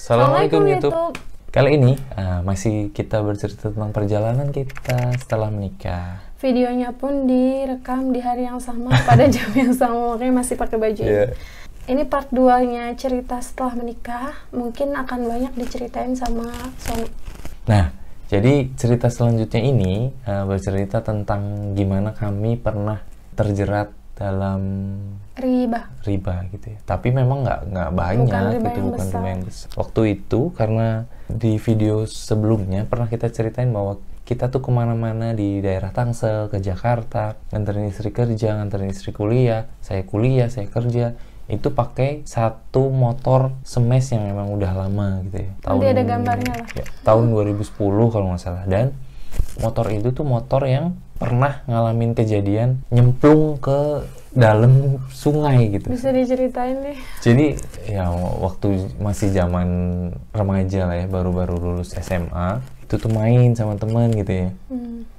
Assalamualaikum YouTube. Kali ini masih kita bercerita tentang perjalanan kita setelah menikah. Videonya pun direkam di hari yang sama pada jam yang sama, makanya masih pakai baju ini. Ini part 2-nya cerita setelah menikah. Mungkin akan banyak diceritain sama suami. Nah, jadi cerita selanjutnya ini bercerita tentang gimana kami pernah terjerat dalam riba gitu ya. Tapi memang nggak banyak, bukan riba yang besar. Waktu itu karena di video sebelumnya pernah kita ceritain bahwa kita tuh kemana-mana di daerah Tangsel, ke Jakarta, nganterin istri kerja, nganterin istri kuliah, saya kerja, itu pakai satu motor Smash yang memang udah lama gitu ya. Nanti ada gambarnya lah. Ya, tahun 2010 kalau nggak salah. Dan motor itu tuh motor yang pernah ngalamin kejadian nyemplung ke dalam sungai gitu. Bisa diceritain deh. Jadi ya waktu masih zaman remaja lah ya, baru-baru lulus SMA, itu tuh main sama teman gitu ya.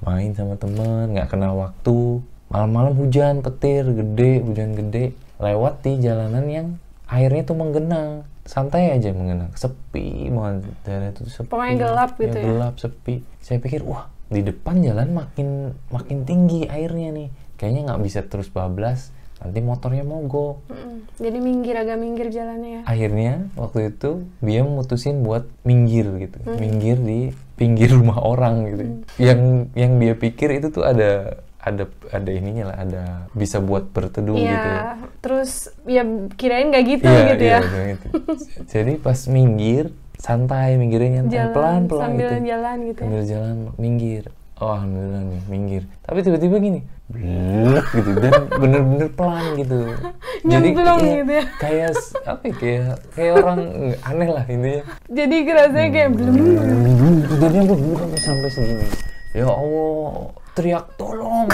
Main sama teman, nggak kenal waktu. Malam-malam hujan gede, lewat di jalanan yang airnya tuh menggenang. Santai aja menggenang, sepi banget, daerah itu sepi. Pokoknya gelap gitu ya. Gelap, sepi. Saya pikir, wah di depan jalan makin tinggi airnya nih. Kayaknya nggak bisa terus bablas, nanti motornya mogok. Jadi agak minggir jalannya ya. Akhirnya waktu itu dia memutusin buat minggir gitu, minggir di pinggir rumah orang gitu. Yang dia pikir itu tuh ada ininya lah, ada bisa buat berteduh gitu ya. Terus ya kirain nggak gitu gitu ya. Gitu. Jadi pas minggir, santai, minggirnya nyantai, pelan-pelan sambil gitu. jalan gitu. Sambil jalan minggir. Oh, alhamdulillah nih, minggir. Tapi tiba-tiba gini, blek gitu, dan bener-bener pelan gitu. Jadi gitu ya. Kayak apa ya, kayak orang aneh lah intinya. Jadi kerasanya kayak Jadi aku sampai segini. Ya Allah, teriak tolong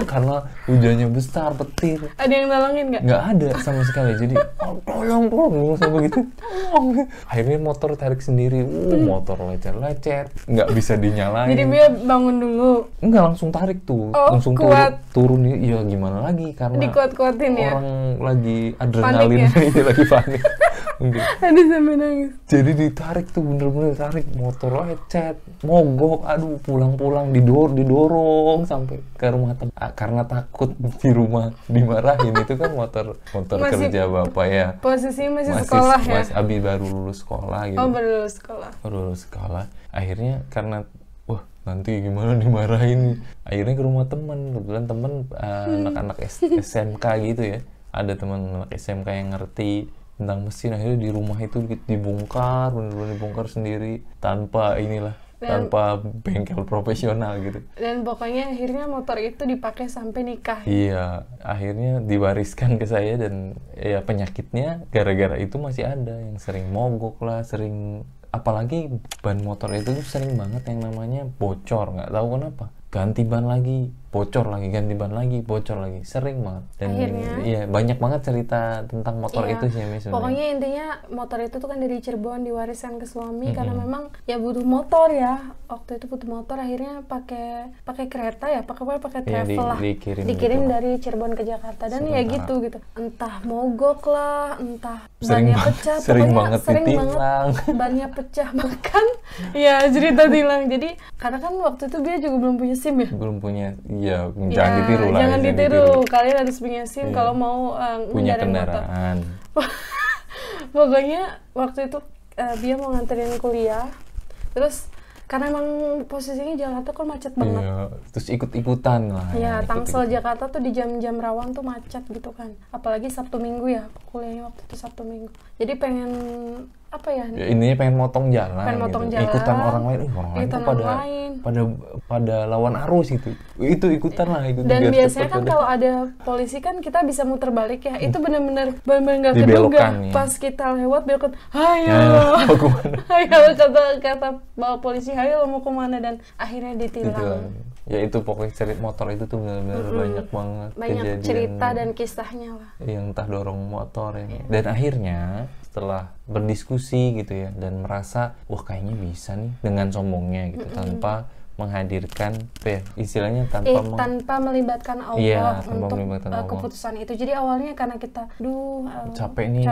karena hujannya besar, petir. Ada yang nolongin nggak? Nggak ada sama sekali. Jadi tolong sampai gitu, tolong. Akhirnya motor tarik sendiri. Motor lecet, nggak bisa dinyalain. Jadi dia bangun dulu. Nggak, langsung tarik tuh, langsung kuat. turun. Ya gimana lagi, karena dikuat-kuatin ya. Orang lagi adrenalin, ya? Lagi panik. Ada sampai nangis. Jadi ditarik tuh, bener-bener tarik, motor lecet, mogok. Aduh, pulang didorong sampai ke rumah karena takut di rumah dimarahin. Itu kan motor kerja bapak ya. Posisinya masih sekolah ya. Abi baru lulus sekolah gitu. Oh, baru lulus sekolah. Akhirnya karena wah nanti gimana dimarahin, akhirnya ke rumah teman. Kebetulan teman anak-anak SMK gitu ya. Ada teman anak SMK yang ngerti tentang mesin. Akhirnya di rumah itu dibongkar, bener-bener dibongkar sendiri tanpa tanpa bengkel profesional gitu. Dan pokoknya akhirnya motor itu dipakai sampai nikah. Iya, akhirnya diwariskan ke saya, dan ya penyakitnya gara-gara itu masih ada, yang sering mogok lah, apalagi ban motor itu tuh sering banget yang namanya bocor, nggak tahu kenapa. Ganti ban lagi, bocor lagi, ganti ban lagi, bocor lagi, sering banget. Dan akhirnya, iya, banyak banget cerita tentang motor itu sih sebenarnya. Pokoknya intinya motor itu tuh kan dari Cirebon diwariskan ke suami karena memang ya butuh motor ya. Waktu itu butuh motor, akhirnya pakai kereta ya, pakai travel lah. Dikirim gitu. Dari Cirebon ke Jakarta, dan ya gitu. Entah mogok lah, entah bannya pecah, sering banget bannya pecah, bahkan ya cerita tilang. Jadi karena kan waktu itu dia juga belum punya SIM ya? Belum punya, jangan ditiru lah. Jangan ditiru. Kalian harus punya SIM kalau mau punya kendaraan. Pokoknya waktu itu dia mau nganterin kuliah, terus karena emang posisinya Jakarta kan macet banget. Iya, terus ikut-ikutan lah. Iya, Tangsel Jakarta tuh di jam-jam rawan tuh macet gitu kan. Apalagi Sabtu Minggu ya, kuliahnya waktu itu Sabtu Minggu. Jadi pengen apa ya? Intinya pengen motong jalan. Ikutan orang lain. Orang lain tuh pada lawan arus gitu. Itu ikutan lah. Dan biasanya kan kalau ada polisi kan kita bisa muter balik ya. Itu benar-benar nggak keduga. Ya. Pas kita lewat belok, hayo kata bawa polisi, hayo mau kemana, dan akhirnya ditilang. Ya itu pokoknya cerita motor itu tuh benar-benar banyak banget kejadian, cerita dan kisahnya lah. Yang entah dorong motor ini. Dan akhirnya setelah berdiskusi gitu ya, dan merasa wah kayaknya bisa nih dengan sombongnya gitu, tanpa menghadirkan istilahnya tanpa melibatkan Allah untuk keputusan itu. Jadi awalnya karena kita capek nih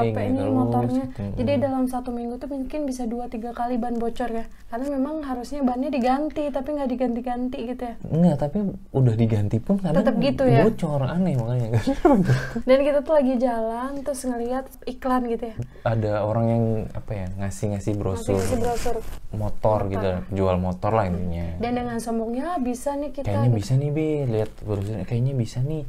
motornya. Jadi dalam 1 minggu tuh mungkin bisa 2-3 kali ban bocor ya. Karena memang harusnya bannya diganti tapi nggak diganti-ganti gitu ya. Enggak, tapi udah diganti pun kadang tetap gitu ya. Bocor, aneh makanya. Dan kita tuh lagi jalan terus ngelihat iklan gitu ya. Ada orang yang ngasih brosur motor gitu, jual motor lah intinya. Dan dengan sombongnya bisa nih kita. Kayaknya bisa nih lihat brosurnya, kayaknya bisa nih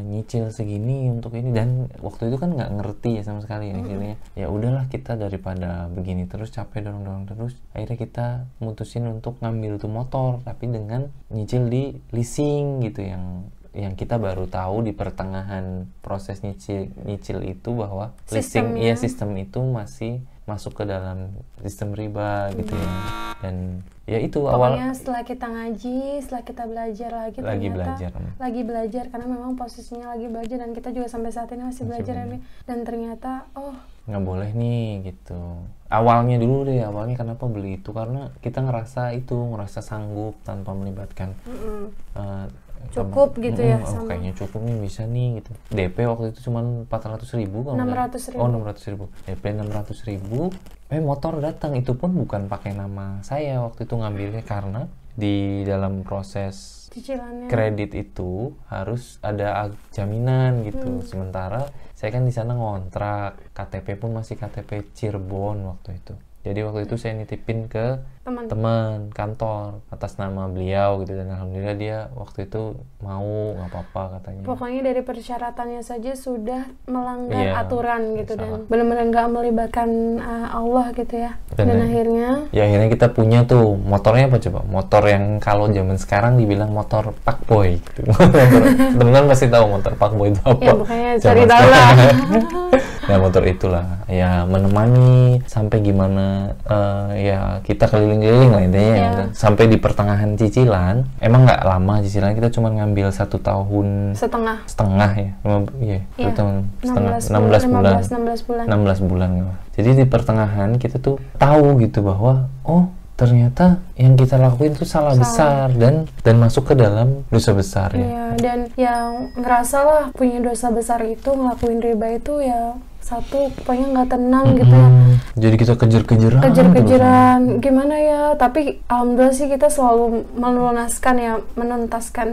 nyicil segini untuk ini. Dan waktu itu kan nggak ngerti ya sama sekali akhirnya. Ya udahlah, kita daripada begini terus capek dorong terus, akhirnya kita mutusin untuk ngambil tuh motor tapi dengan nyicil di leasing gitu, yang kita baru tahu di pertengahan proses nyicil itu bahwa sistem itu masih masuk ke dalam sistem riba gitu ya. Dan ya itu pokoknya setelah kita ngaji, setelah kita belajar lagi belajar karena memang posisinya lagi belajar dan kita juga sampai saat ini masih belajar ini. Dan ternyata nggak boleh nih gitu. Awalnya kenapa beli itu karena kita ngerasa sanggup tanpa melibatkan cukup gitu ya. Kayaknya cukup nih, bisa nih gitu. DP waktu itu cuma 400.000 kalau 600.000. DP 600.000. Motor datang, itu pun bukan pakai nama saya waktu itu ngambilnya, karena di dalam proses cicilannya kredit itu harus ada jaminan gitu. Sementara saya kan di sana ngontrak, KTP pun masih KTP Cirebon waktu itu. Jadi waktu itu saya nitipin ke teman kantor atas nama beliau gitu, dan alhamdulillah dia waktu itu mau, nggak apa-apa katanya. Pokoknya dari persyaratannya saja sudah melanggar aturan gitu, dan benar-benar nggak melibatkan Allah gitu ya. Dan akhirnya kita punya tuh motornya apa coba? Motor yang kalau zaman sekarang dibilang motor Pakboy gitu. Teman-teman pasti tahu motor Pakboy itu apa. Ya pokoknya cari tahu lah. Nah, motor itulah ya menemani sampai gimana ya kita keliling-keliling lah intinya ya. Sampai di pertengahan cicilan, emang nggak lama cicilan, kita cuma ngambil 1 tahun setengah ya. 16 bulan. Jadi di pertengahan kita tuh tahu gitu bahwa ternyata yang kita lakuin itu salah besar dan masuk ke dalam dosa besar ya. Iya, dan yang ngerasa lah punya dosa besar itu, ngelakuin riba itu ya pokoknya nggak tenang gitu ya. Jadi kita kejar-kejaran gimana ya, tapi alhamdulillah sih kita selalu menuntaskan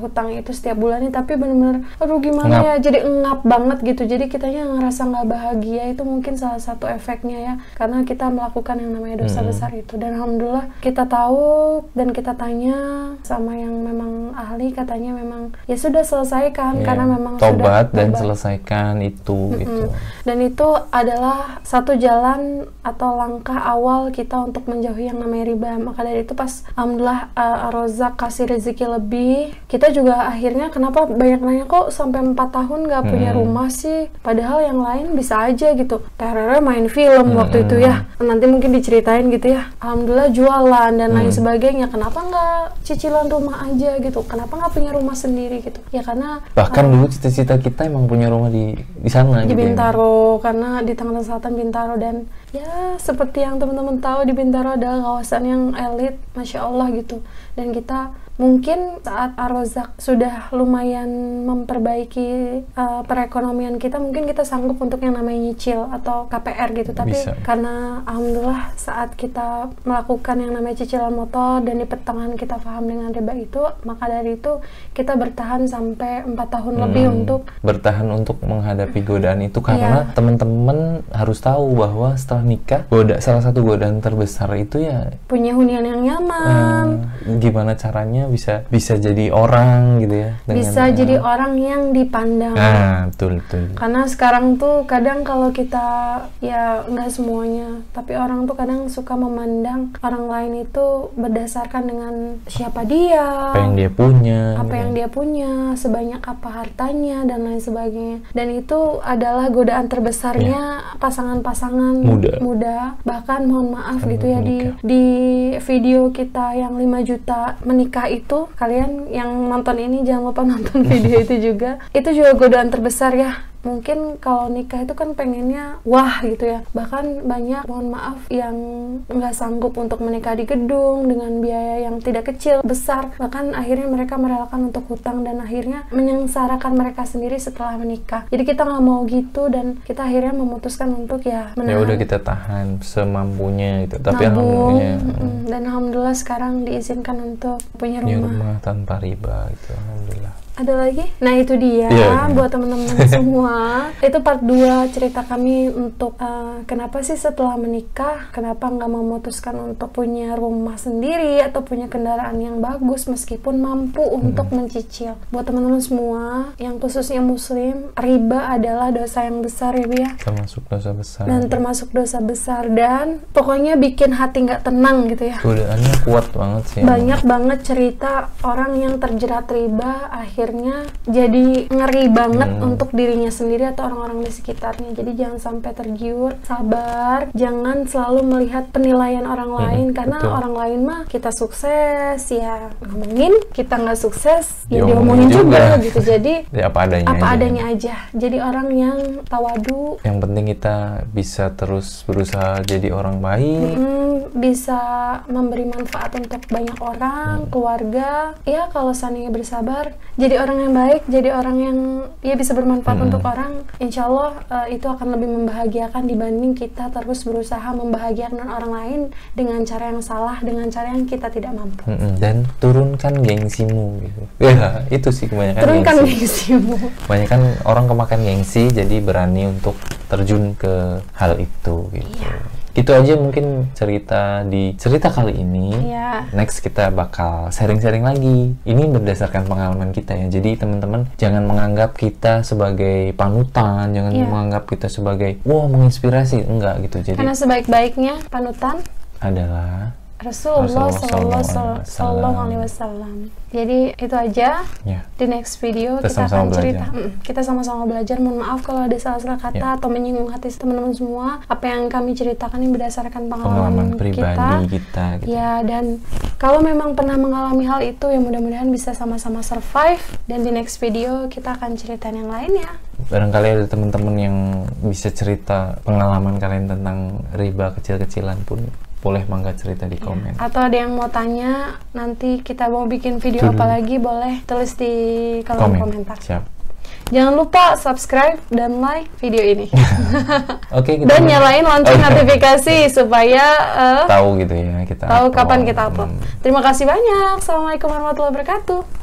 hutang itu setiap bulannya. Tapi benar-benar gimana ya, jadi ngap banget gitu. Jadi kitanya ngerasa nggak bahagia, itu mungkin salah satu efeknya ya, karena kita melakukan yang namanya dosa besar itu. Dan alhamdulillah kita tahu dan kita tanya sama yang memang ahli, katanya memang ya sudah selesaikan karena memang tobat dan selesaikan itu gitu. Dan itu adalah satu jalan atau langkah awal kita untuk menjauhi yang namanya riba. Maka dari itu pas alhamdulillah Ar-Razzaq kasih rezeki lebih, kita juga akhirnya kenapa banyak nanya kok sampai 4 tahun nggak punya rumah sih, padahal yang lain bisa aja gitu. TRR main film waktu itu ya, nanti mungkin diceritain gitu ya. Alhamdulillah jualan dan lain sebagainya. Kenapa nggak cicilan rumah aja gitu, kenapa nggak punya rumah sendiri gitu ya? Karena bahkan dulu cita-cita kita emang punya rumah di sana di gitu Bintaro ya. Karena di Tangerang Selatan Bintaro, dan ya seperti yang teman-teman tahu di Bintaro adalah kawasan yang elit, Masya Allah gitu. Dan kita mungkin saat Ar-Razzaq sudah lumayan memperbaiki perekonomian kita, mungkin kita sanggup untuk yang namanya nyicil atau KPR gitu. Tapi karena alhamdulillah saat kita melakukan yang namanya cicilan motor dan di pertengahan kita paham dengan riba itu, maka dari itu kita bertahan sampai 4 tahun lebih untuk bertahan untuk menghadapi godaan itu. Karena teman-teman harus tahu bahwa setelah nikah, salah satu godaan terbesar itu ya punya hunian yang nyaman. Gimana caranya bisa jadi orang gitu ya, bisa jadi orang yang dipandang. Betul. Karena sekarang tuh kadang kalau kita, ya nggak semuanya, tapi orang tuh kadang suka memandang orang lain itu berdasarkan dengan siapa dia, apa yang dia punya, sebanyak apa hartanya dan lain sebagainya. Dan itu adalah godaan terbesarnya pasangan-pasangan muda. Bahkan mohon maaf gitu ya, di video kita yang 5 juta menikah itu, kalian yang nonton ini jangan lupa nonton video itu juga. Itu juga godaan terbesar ya. mungkin kalau nikah itu kan pengennya wah gitu ya, bahkan banyak, mohon maaf, yang nggak sanggup untuk menikah di gedung dengan biaya yang tidak kecil, besar, bahkan akhirnya mereka merelakan untuk hutang dan akhirnya menyengsarakan mereka sendiri setelah menikah. Jadi kita nggak mau gitu dan kita akhirnya memutuskan untuk ya menahan. Ya udah kita tahan semampunya itu, tapi nabung, dan alhamdulillah sekarang diizinkan untuk punya rumah tanpa riba itu, alhamdulillah. Ada lagi? Nah itu dia buat teman-teman semua. Itu part 2 cerita kami untuk kenapa sih setelah menikah, kenapa nggak memutuskan untuk punya rumah sendiri atau punya kendaraan yang bagus meskipun mampu untuk mencicil. Buat teman-teman semua yang khususnya muslim, riba adalah dosa yang besar ya Bu ya. Termasuk dosa besar. Dan termasuk dosa besar dan pokoknya bikin hati nggak tenang gitu ya. Godaannya kuat banget sih. Banyak banget cerita orang yang terjerat riba akhirnya jadi ngeri banget untuk dirinya sendiri atau orang-orang di sekitarnya. Jadi jangan sampai tergiur, sabar, jangan selalu melihat penilaian orang lain karena orang lain mah kita sukses ya ngomongin, kita nggak sukses ya diomongin juga gitu. Jadi ya, apa adanya aja. Jadi orang yang tawadu. Yang penting kita bisa terus berusaha jadi orang baik, bisa memberi manfaat untuk banyak orang, keluarga. Ya kalau seandainya bersabar, jadi orang yang baik, jadi orang yang ya bisa bermanfaat untuk orang, insya Allah itu akan lebih membahagiakan dibanding kita terus berusaha membahagiakan orang lain dengan cara yang salah, dengan cara yang kita tidak mampu. Dan turunkan gengsimu gitu. Ya itu sih kebanyakan. Turunkan gengsimu. Kebanyakan orang kemakan gengsi, jadi berani untuk terjun ke hal itu gitu. Iya. Itu aja mungkin cerita kali ini. Next kita bakal sharing-sharing lagi. Ini berdasarkan pengalaman kita ya. Jadi teman-teman jangan menganggap kita sebagai panutan, jangan menganggap kita sebagai menginspirasi, enggak gitu. Jadi karena sebaik-baiknya panutan adalah Rasulullah Sallallahu Alaihi Wasallam. Jadi itu aja. Di next video kita akan cerita. Kita sama-sama belajar. Mohon maaf kalau ada salah-salah kata atau menyinggung hati teman-teman semua. Apa yang kami ceritakan ini berdasarkan pengalaman pribadi kita gitu. Ya, dan kalau memang pernah mengalami hal itu, ya mudah-mudahan bisa sama-sama survive. Dan di next video kita akan ceritain yang lain ya. Barangkali ada teman-teman yang bisa cerita pengalaman kalian tentang riba kecil-kecilan pun boleh mangga cerita di komen. Atau ada yang mau tanya, nanti kita mau bikin video apa lagi, boleh tulis di kolom komentar. Siap. Jangan lupa subscribe dan like video ini. Oke, dan nyalain lonceng notifikasi supaya tahu gitu ya, kita tahu kapan kita upload. Terima kasih banyak. Assalamualaikum warahmatullahi wabarakatuh.